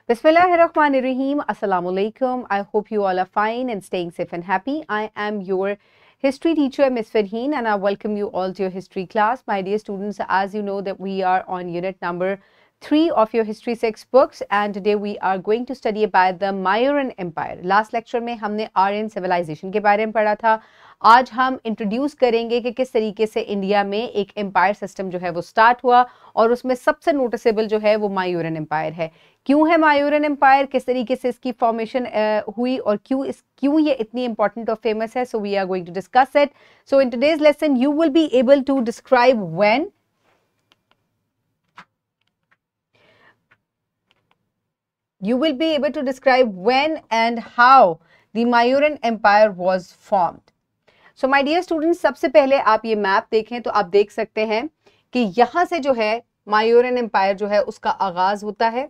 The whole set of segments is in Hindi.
Bismillahirrahmanirrahim. Assalamu alaikum. I hope you all are fine and staying safe and happy. I am your history teacher, Miss Farheen, and I welcome you all to your history class. My dear students, as you know that we are on unit number 3 of your history 6 books, and today we are going to study about the Mauryan Empire. Last lecture में हमने आर्यन civilization के बारे में पढ़ा था. आज हम इंट्रोड्यूस करेंगे कि किस तरीके से इंडिया में एक एम्पायर सिस्टम जो है वो स्टार्ट हुआ और उसमें सबसे नोटिसेबल जो है वो मायूरन एम्पायर है. क्यों है मायूरन एम्पायर, किस तरीके से इसकी फॉर्मेशन हुई और क्यों ये इतनी इंपॉर्टेंट और फेमस है. So we are going to discuss it. So in today's lesson you will be able to describe when and how the Mauryan Empire was formed. So my dear students, सबसे पहले आप ये मैप देखें तो आप देख सकते हैं कि यहाँ से जो है मायूरन एम्पायर जो है उसका आगाज होता है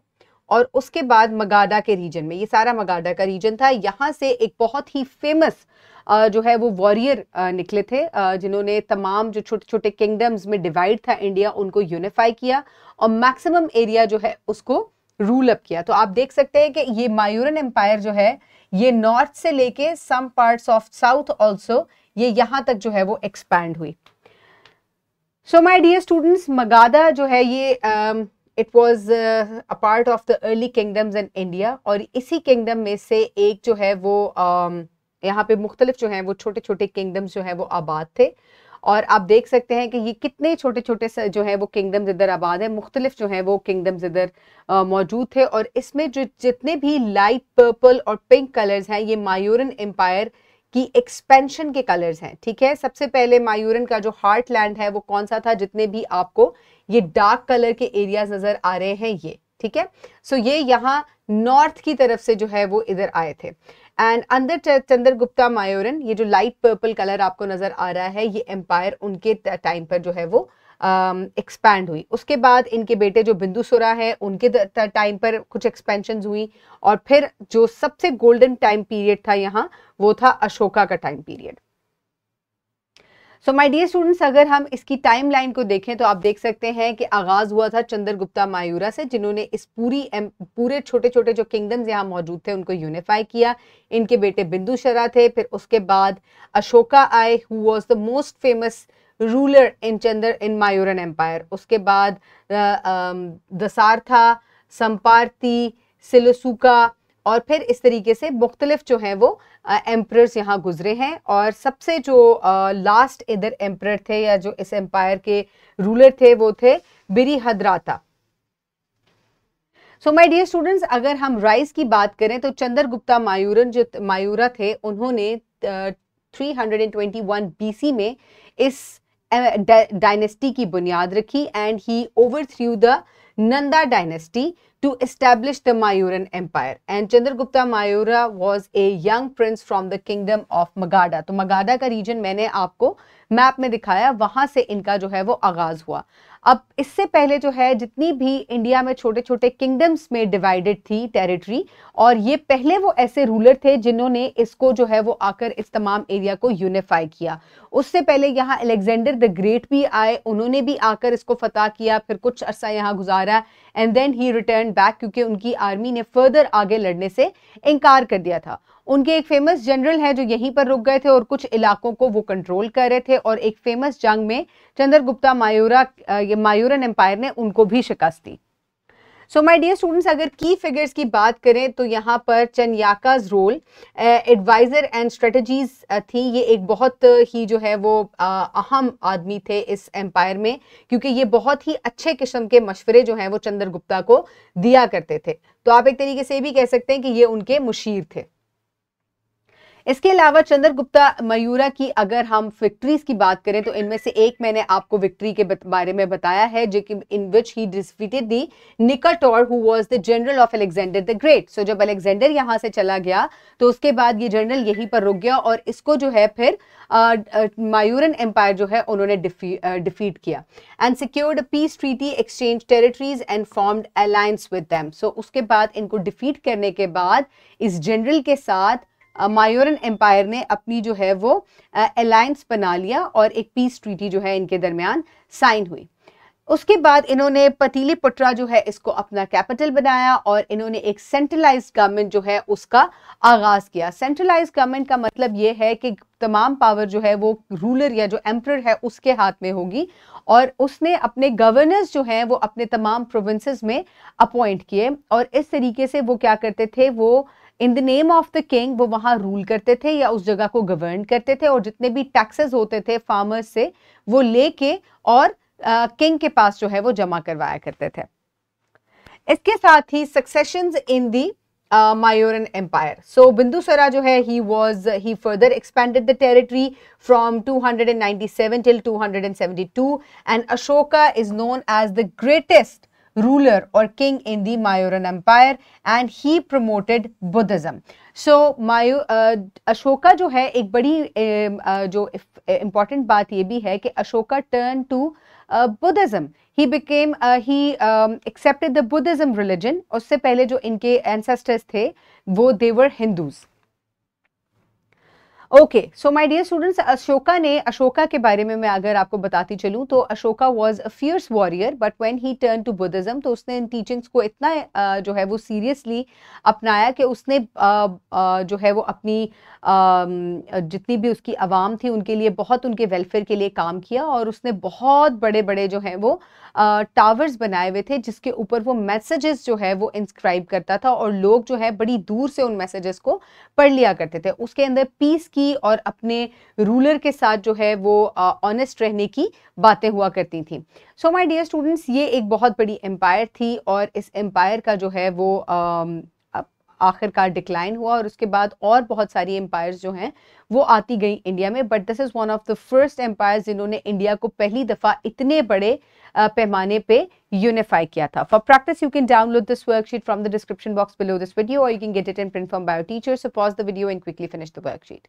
और उसके बाद मगाधा के रीजन में, ये सारा मगाधा का रीजन था, यहाँ से एक बहुत ही फेमस जो है वो वॉरियर निकले थे जिन्होंने तमाम जो छोटे छोटे किंगडम्स में डिवाइड था इंडिया उनको यूनिफाई किया और मैक्सिमम एरिया जो है उसको रूल अप किया. तो आप देख सकते हैं कि ये मायूरन एम्पायर जो है ये नॉर्थ से लेके some parts of south also ये यहाँ तक जो है वो एक्सपैंड हुई. So my dear students, Magadha जो है ये it was a part of the early kingdoms in India और इसी किंगडम में से एक जो है वो यहाँ पे मुख्तलिफ जो है वो छोटे छोटे किंगडम्स जो है वो आबाद थे और आप देख सकते हैं कि ये कितने छोटे छोटे जो है वो किंगडम्स इधर आबाद है, मुख्तलिफ जो है वो किंगडम्स इधर मौजूद थे और इसमें जो जितने भी लाइट पर्पल और पिंक कलर्स हैं ये मायूरन एम्पायर की एक्सपेंशन के कलर्स हैं. ठीक है, सबसे पहले मायूरन का जो हार्ट लैंड है वो कौन सा था, जितने भी आपको ये डार्क कलर के एरियाज नजर आ रहे हैं ये. ठीक है, सो ये यहाँ नॉर्थ की तरफ से जो है वो इधर आए थे एंड अंदर चंद्रगुप्ता मायूरन, ये जो लाइट पर्पल कलर आपको नजर आ रहा है ये एम्पायर उनके टाइम पर जो है वो एक्सपैंड हुई. उसके बाद इनके बेटे जो बिंदुसुरा है उनके टाइम पर कुछ एक्सपेंशन हुई और फिर जो सबसे गोल्डन टाइम पीरियड था यहाँ वो था अशोका का time period. So my dear students, अगर हम इसकी टाइमलाइन को देखें तो आप देख सकते हैं कि आगाज हुआ था चंद्रगुप्ता मायूरा से जिन्होंने इस पूरे छोटे छोटे जो किंगडम्स यहाँ मौजूद थे उनको यूनिफाई किया. इनके बेटे बिंदुसरा थे, फिर उसके बाद अशोका आए who was the most famous ruler in Mauryan empire. उसके बाद दसारथा, संपार्ती, सिलोसुका और फिर इस तरीके से मुख्तलिफ जो हैं वो एम्परर्स यहाँ गुजरे हैं और सबसे जो लास्ट इधर एम्परर थे या जो इस एम्पायर के रूलर थे वो थे बिरिहद्राता. सो माय डियर स्टूडेंट्स, अगर हम राइज की बात करें तो चंद्रगुप्ता मायूरन जो मायूरा थे उन्होंने 321 BC में इस डायनेस्टी की बुनियाद रखी and he overthrew the Nanda dynasty to establish the Mayuran Empire. And Chandragupta Mayura was a young prince from the kingdom of Magadha. तो मगाधा का रीजन मैंने आपको मैप में दिखाया, वहां से इनका जो है वो आगाज हुआ. अब इससे पहले जो है जितनी भी इंडिया में छोटे छोटे किंगडम्स में डिवाइडेड थी टेरिटरी और ये पहले वो ऐसे रूलर थे जिन्होंने इसको जो है वो आकर इस तमाम एरिया को यूनिफाई किया. उससे पहले यहाँ अलेक्जेंडर द ग्रेट भी आए, उन्होंने भी आकर इसको फतह किया, फिर कुछ अरसा यहाँ गुजारा and then he return back क्योंकि उनकी आर्मी ने फर्दर आगे लड़ने से इनकार कर दिया था. उनके एक फेमस जनरल है जो यहीं पर रुक गए थे और कुछ इलाकों को वो कंट्रोल कर रहे थे और एक फेमस जंग में चंद्रगुप्ता मायूरन एम्पायर ने उनको भी शिकस्त दी. सो माय डियर स्टूडेंट्स, अगर की फिगर्स की बात करें तो यहाँ पर चन्याकाज रोल एडवाइजर एंड स्ट्रेटजीज थी. ये एक बहुत ही जो है वो अहम आदमी थे इस एम्पायर में क्योंकि ये बहुत ही अच्छे किस्म के मशवरे जो हैं वो चंद्रगुप्ता को दिया करते थे. तो आप एक तरीके से भी कह सकते हैं कि ये उनके मुशीर थे. इसके अलावा चंद्रगुप्ता मयूरा की अगर हम विक्ट्रीज की बात करें तो इनमें से एक मैंने आपको विक्ट्री के बारे में बताया है जो कि in which he defeated the Nicator who was the general of Alexander the great. So जब अलेक्जेंडर यहाँ से चला गया तो उसके बाद ये जनरल यहीं पर रुक गया और इसको जो है फिर मायूरन एम्पायर जो है उन्होंने डिफीट किया and secured peace treaty, exchange territories and formed alliance with them. So उसके बाद इनको डिफीट करने के बाद इस जनरल के साथ मायूरन एम्पायर ने अपनी जो है वो अलायंस बना लिया और एक पीस ट्रीटी जो है इनके दरमियान साइन हुई. उसके बाद इन्होंने पतीलीपुत्रा जो है इसको अपना कैपिटल बनाया और इन्होंने एक सेंट्रलाइज्ड गवर्नमेंट जो है उसका आगाज किया। सेंट्रलाइज्ड गवर्नमेंट का मतलब ये है कि तमाम पावर जो है वो रूलर या जो एम्परर है उसके हाथ में होगी और उसने अपने गवर्नर्स जो हैं वो अपने तमाम प्रोविंसेस में अपॉइंट किए और इस तरीके से वो क्या करते थे, वो in the name of the king वो वहां रूल करते थे या उस जगह को गवर्न करते थे और जितने भी टैक्सेस होते थे फार्मर्स से वो लेके और किंग के पास जो है वो जमा करवाया करते थे। इसके साथ ही सक्सेशंस इन दी Mauryan Empire. So Bindusara जो है he further expanded the territory from 297 till 272 and Ashoka is known as the greatest ruler or king in the Mauryan Empire and he promoted Buddhism. So Ashoka जो है एक बड़ी जो important बात ये भी है कि Ashoka turned to Buddhism. He accepted the Buddhism religion. उससे पहले जो इनके ancestors थे वो they were Hindus. Okay so my dear students, Ashoka के बारे में मैं अगर आपको बताती चलूं तो Ashoka was a fierce warrior but when he turn to Buddhism तो उसने इन टीचिंग्स को इतना जो है वो सीरियसली अपनाया कि उसने जो है वो अपनी जितनी भी उसकी आवाम थी उनके लिए बहुत उनके वेलफेयर के लिए काम किया और उसने बहुत बड़े बड़े जो हैं वो टावर्स बनाए हुए थे जिसके ऊपर वो मैसेजेस जो है वो इंस्क्राइब करता था और लोग जो है बड़ी दूर से उन मैसेजेस को पढ़ लिया करते थे। उसके अंदर पीस की और अपने रूलर के साथ जो है वो ऑनेस्ट रहने की बातें हुआ करती थी। सो माय डियर स्टूडेंट्स, ये एक बहुत बड़ी एम्पायर थी और इस एम्पायर का जो है वो आखिरकार डिक्लाइन हुआ और उसके बाद और बहुत सारी एम्पायर्स जो हैं वो आती गई इंडिया में, but this is one of the first empires जिन्होंने इंडिया को पहली दफा इतने बड़े पैमाने पे यूनिफाई किया था। For practice you can download this worksheet from the description box below this video और you can get it in print from by your teacher. So pause the video and quickly finish the worksheet.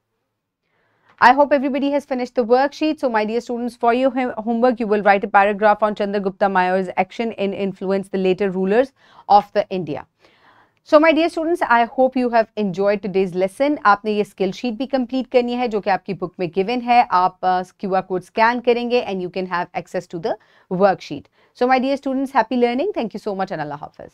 I hope everybody has finished the worksheet. So my dear students, for your homework, you will write a paragraph on Chandragupta Maurya's action in influence the later rulers of the India. So my dear students, I hope you have enjoyed today's lesson. आपने ये skill sheet भी complete करनी है जो कि आपकी book में given है. आप QR code scan करेंगे and you can have access to the worksheet. So my dear students, happy learning. Thank you so much and Allah Hafiz.